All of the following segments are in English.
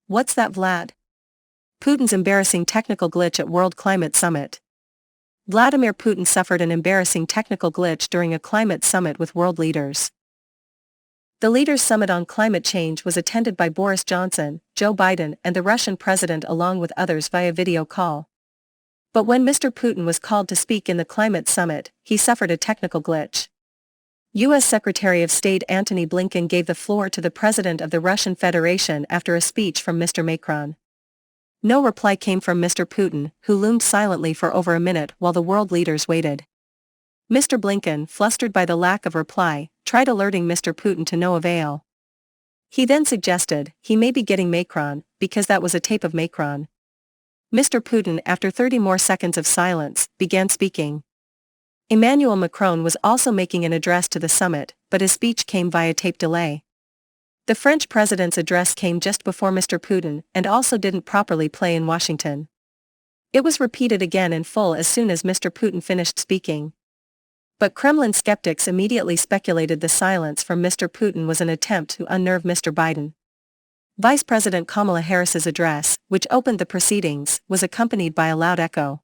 What's that, Vlad? Putin's embarrassing technical glitch at World Climate Summit. Vladimir Putin suffered an embarrassing technical glitch during a climate summit with world leaders. The Leaders' Summit on Climate Change was attended by Boris Johnson, Joe Biden and the Russian president along with others via video call. But when Mr. Putin was called to speak in the climate summit, he suffered a technical glitch. U.S. Secretary of State Antony Blinken gave the floor to the President of the Russian Federation after a speech from Mr. Macron. No reply came from Mr. Putin, who loomed silently for over a minute while the world leaders waited. Mr. Blinken, flustered by the lack of reply, tried alerting Mr. Putin to no avail. He then suggested he may be getting Macron, because that was a tape of Macron. Mr. Putin, after 30 more seconds of silence, began speaking. Emmanuel Macron was also making an address to the summit, but his speech came via tape delay. The French president's address came just before Mr. Putin and also didn't properly play in Washington. It was repeated again in full as soon as Mr. Putin finished speaking. But Kremlin skeptics immediately speculated the silence from Mr. Putin was an attempt to unnerve Mr. Biden. Vice President Kamala Harris's address, which opened the proceedings, was accompanied by a loud echo.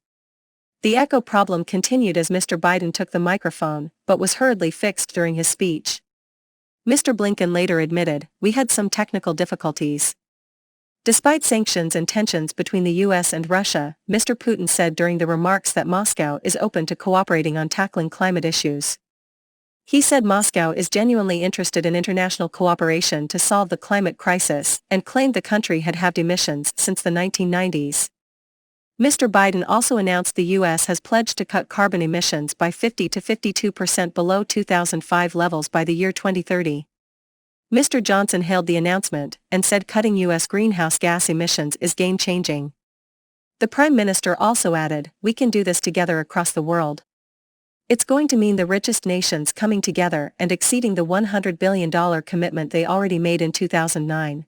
The echo problem continued as Mr. Biden took the microphone, but was hurriedly fixed during his speech. Mr. Blinken later admitted, "We had some technical difficulties." Despite sanctions and tensions between the US and Russia, Mr. Putin said during the remarks that Moscow is open to cooperating on tackling climate issues. He said Moscow is genuinely interested in international cooperation to solve the climate crisis, and claimed the country had halved emissions since the 1990s. Mr. Biden also announced the U.S. has pledged to cut carbon emissions by 50 to 52% below 2005 levels by the year 2030. Mr. Johnson hailed the announcement, and said cutting U.S. greenhouse gas emissions is game-changing. The Prime Minister also added, "We can do this together across the world. It's going to mean the richest nations coming together and exceeding the $100 billion commitment they already made in 2009.